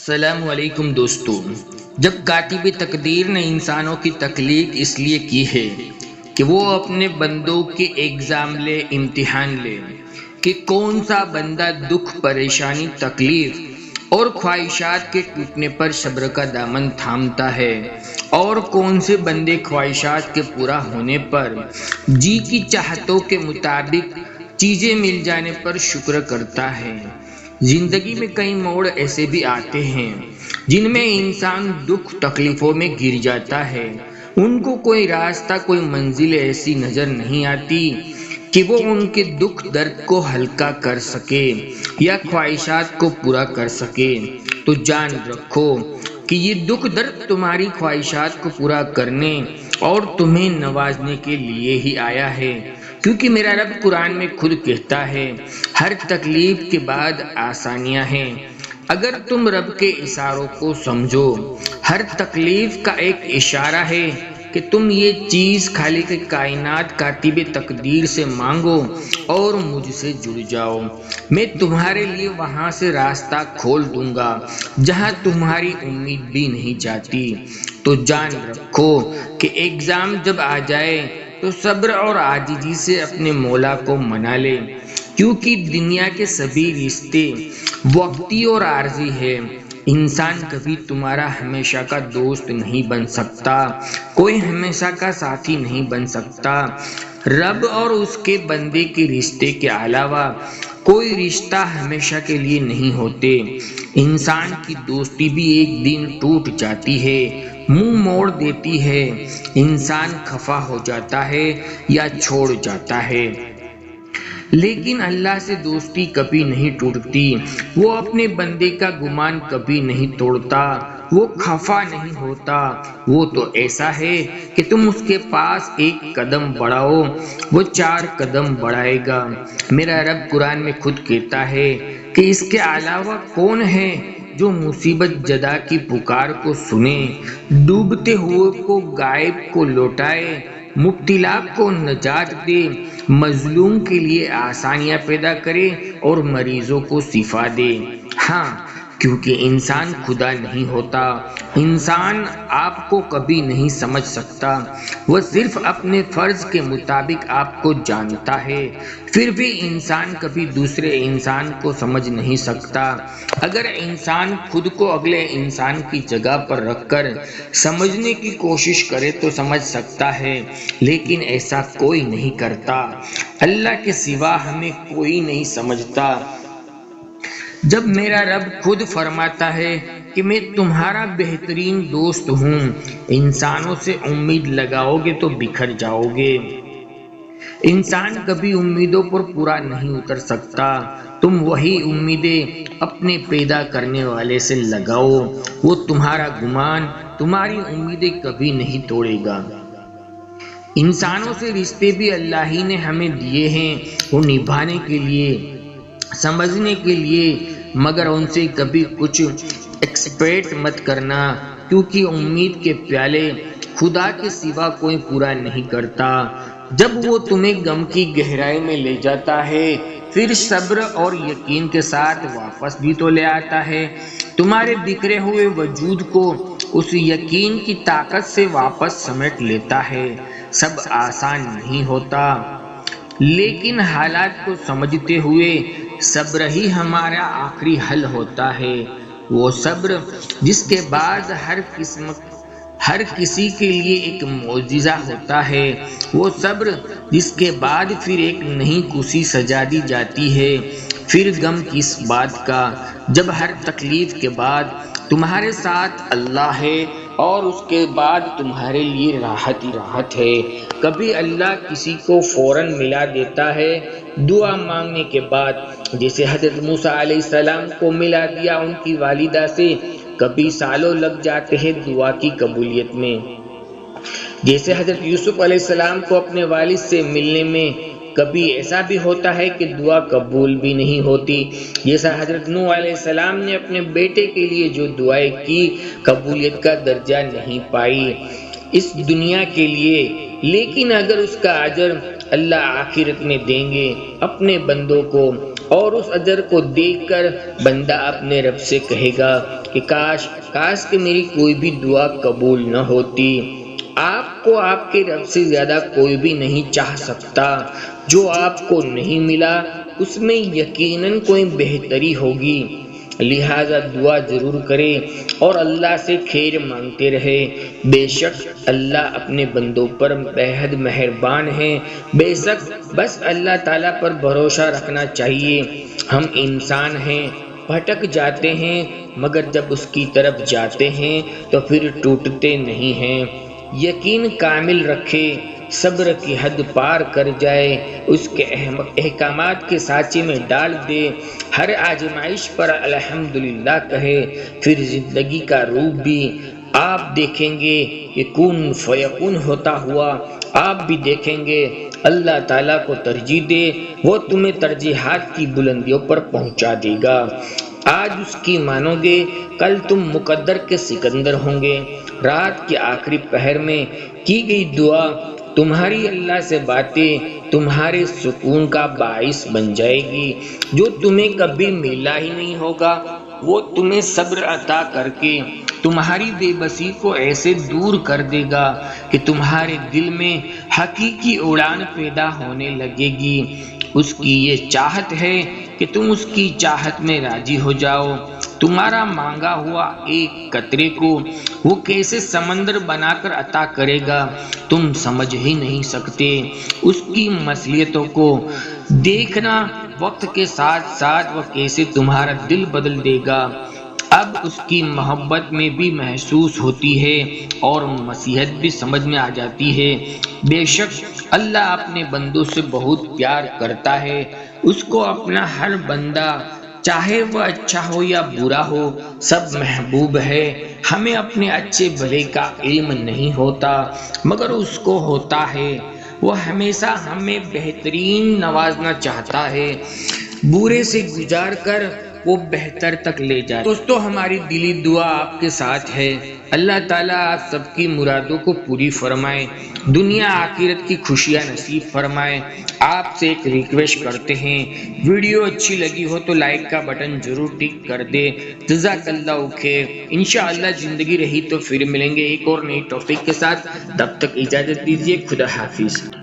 السلام علیکم دوستو۔ جب کاتب تقدیر نے انسانوں کی تخلیق اس لیے کی ہے کہ وہ اپنے بندوں کے ایگزام لے، امتحان لے کہ کون سا بندہ دکھ، پریشانی، تکلیف اور خواہشات کے ٹوٹنے پر صبر کا دامن تھامتا ہے، اور کون سے بندے خواہشات کے پورا ہونے پر، جی کی چاہتوں کے مطابق چیزیں مل جانے پر شکر کرتا ہے۔ زندگی میں کئی موڑ ایسے بھی آتے ہیں جن میں انسان دکھ، تکلیفوں میں گر جاتا ہے۔ ان کو کوئی راستہ، کوئی منزل ایسی نظر نہیں آتی کہ وہ ان کے دکھ درد کو ہلکا کر سکے یا خواہشات کو پورا کر سکے۔ تو جان رکھو کہ یہ دکھ درد تمہاری خواہشات کو پورا کرنے اور تمہیں نوازنے کے لیے ہی آیا ہے، کیونکہ میرا رب قرآن میں خود کہتا ہے، ہر تکلیف کے بعد آسانیاں ہیں اگر تم رب کے اشاروں کو سمجھو۔ ہر تکلیف کا ایک اشارہ ہے کہ تم یہ چیز خالق کائنات، کاتب تقدیر سے مانگو اور مجھ سے جڑ جاؤ۔ میں تمہارے لیے وہاں سے راستہ کھول دوں گا جہاں تمہاری امید بھی نہیں جاتی۔ تو جان رکھو کہ ایگزام جب آ جائے تو صبر اور عاجزی سے اپنے مولا کو منا لے، کیونکہ دنیا کے سبھی رشتے وقتی اور عارضی ہے۔ انسان کبھی تمہارا ہمیشہ کا دوست نہیں بن سکتا، کوئی ہمیشہ کا ساتھی نہیں بن سکتا۔ رب اور اس کے بندے کے رشتے کے علاوہ کوئی رشتہ ہمیشہ کے لیے نہیں ہوتے۔ انسان کی دوستی بھی ایک دن ٹوٹ جاتی ہے، منہ موڑ دیتی ہے، انسان خفا ہو جاتا ہے یا چھوڑ جاتا ہے، لیکن اللہ سے دوستی کبھی نہیں ٹوٹتی۔ وہ اپنے بندے کا گمان کبھی نہیں توڑتا، وہ خفا نہیں ہوتا۔ وہ تو ایسا ہے کہ تم اس کے پاس ایک قدم بڑھاؤ، وہ 4 قدم بڑھائے گا۔ میرا رب قرآن میں خود کہتا ہے کہ اس کے علاوہ کون ہے جو مصیبت زدہ کی پکار کو سنے، ڈوبتے ہوئے کو غائب کو لوٹائے، مبتلا کو نجات دے، مظلوم کے لیے آسانیاں پیدا کرے اور مریضوں کو شفا دے۔ ہاں، کیونکہ انسان خدا نہیں ہوتا، انسان آپ کو کبھی نہیں سمجھ سکتا، وہ صرف اپنے فرض کے مطابق آپ کو جانتا ہے۔ پھر بھی انسان کبھی دوسرے انسان کو سمجھ نہیں سکتا۔ اگر انسان خود کو اگلے انسان کی جگہ پر رکھ کر سمجھنے کی کوشش کرے تو سمجھ سکتا ہے، لیکن ایسا کوئی نہیں کرتا۔ اللہ کے سوا ہمیں کوئی نہیں سمجھتا۔ جب میرا رب خود فرماتا ہے کہ میں تمہارا بہترین دوست ہوں، انسانوں سے امید لگاؤ گے تو بکھر جاؤ گے۔ انسان کبھی امیدوں پر پورا نہیں اتر سکتا۔ تم وہی امیدیں اپنے پیدا کرنے والے سے لگاؤ، وہ تمہارا گمان، تمہاری امیدیں کبھی نہیں توڑے گا۔ انسانوں سے رشتے بھی اللہ ہی نے ہمیں دیے ہیں، وہ نبھانے کے لیے، سمجھنے کے لیے، مگر ان سے کبھی کچھ ایکسپیکٹ مت کرنا، کیونکہ امید کے پیالے خدا کے سوا کوئی پورا نہیں کرتا۔ جب وہ تمہیں غم کی گہرائی میں لے جاتا ہے، پھر صبر اور یقین کے ساتھ واپس بھی تو لے آتا ہے۔ تمہارے بکھرے ہوئے وجود کو اس یقین کی طاقت سے واپس سمیٹ لیتا ہے۔ سب آسان نہیں ہوتا، لیکن حالات کو سمجھتے ہوئے صبر ہی ہمارا آخری حل ہوتا ہے۔ وہ صبر جس کے بعد ہر کسی کے لیے ایک معجزہ ہوتا ہے، وہ صبر جس کے بعد پھر ایک نئی خوشی سجا دی جاتی ہے۔ پھر غم کس بات کا جب ہر تکلیف کے بعد تمہارے ساتھ اللہ ہے اور اس کے بعد تمہارے لیے راحت ہی راحت ہے۔ کبھی اللہ کسی کو فوراً ملا دیتا ہے دعا مانگنے کے بعد، جیسے حضرت موسیٰ علیہ السلام کو ملا دیا ان کی والدہ سے۔ کبھی سالوں لگ جاتے ہیں دعا کی قبولیت میں، جیسے حضرت یوسف علیہ السلام کو اپنے والد سے ملنے میں۔ کبھی ایسا بھی ہوتا ہے کہ دعا قبول بھی نہیں ہوتی، جیسا حضرت نوح علیہ السلام نے اپنے بیٹے کے لیے جو دعائیں کی، قبولیت کا درجہ نہیں پائی اس دنیا کے لیے، لیکن اگر اس کا اجر اللہ آخرت میں دیں گے اپنے بندوں کو، اور اس اجر کو دیکھ کر بندہ اپنے رب سے کہے گا کہ کاش کہ میری کوئی بھی دعا قبول نہ ہوتی۔ آپ کو آپ کے رب سے زیادہ کوئی بھی نہیں چاہ سکتا۔ جو آپ کو نہیں ملا اس میں یقیناً کوئی بہتری ہوگی، لہذا دعا ضرور کرے اور اللہ سے خیر مانگتے رہے۔ بے شک اللہ اپنے بندوں پر بےحد مہربان ہے۔ بے شک بس اللہ تعالیٰ پر بھروسہ رکھنا چاہیے۔ ہم انسان ہیں، بھٹک جاتے ہیں، مگر جب اس کی طرف جاتے ہیں تو پھر ٹوٹتے نہیں ہیں۔ یقین کامل رکھے، صبر کی حد پار کر جائے، اس کے احکامات کے سانچے میں ڈال دے، ہر آزمائش پر الحمدللہ کہے، پھر زندگی کا روپ بھی آپ دیکھیں گے کہ کن فیکون ہوتا ہوا آپ بھی دیکھیں گے۔ اللہ تعالیٰ کو ترجیح دے، وہ تمہیں ترجیحات کی بلندیوں پر پہنچا دے گا۔ آج اس کی مانو گے، کل تم مقدر کے سکندر ہوں گے۔ رات کے آخری پہر میں کی گئی دعا، تمہاری اللہ سے باتیں تمہارے سکون کا باعث بن جائے گی۔ جو تمہیں کبھی ملا ہی نہیں ہوگا وہ تمہیں صبر عطا کر کے تمہاری بے بسی کو ایسے دور کر دے گا کہ تمہارے دل میں حقیقی اڑان پیدا ہونے لگے گی۔ اس کی یہ چاہت ہے کہ تم اس کی چاہت میں راضی ہو جاؤ۔ تمہارا مانگا ہوا ایک قطرے کو وہ کیسے سمندر بنا کر عطا کرے گا تم سمجھ ہی نہیں سکتے۔ اس کی مصلحتوں کو دیکھنا، وقت کے ساتھ ساتھ وہ کیسے تمہارا دل بدل دے گا۔ اب اس کی محبت میں بھی محسوس ہوتی ہے اور مسیحت بھی سمجھ میں آ جاتی ہے۔ بے شک اللہ اپنے بندوں سے بہت پیار کرتا ہے۔ اس کو اپنا ہر بندہ، چاہے وہ اچھا ہو یا برا ہو، سب محبوب ہے۔ ہمیں اپنے اچھے بھلے کا علم نہیں ہوتا مگر اس کو ہوتا ہے۔ وہ ہمیشہ ہمیں بہترین نوازنا چاہتا ہے، برے سے گزار کر وہ بہتر تک لے جائے۔ دوستو، ہماری دلی دعا آپ کے ساتھ ہے۔ اللہ تعالیٰ آپ سب کی مرادوں کو پوری فرمائے، دنیا آخرت کی خوشیاں نصیب فرمائے۔ آپ سے ایک ریکویسٹ کرتے ہیں، ویڈیو اچھی لگی ہو تو لائک کا بٹن ضرور ٹک کر دے۔ جزاک اللہ خیر۔ انشاءاللہ زندگی رہی تو پھر ملیں گے ایک اور نئی ٹاپک کے ساتھ۔ تب تک اجازت دیجیے، خدا حافظ۔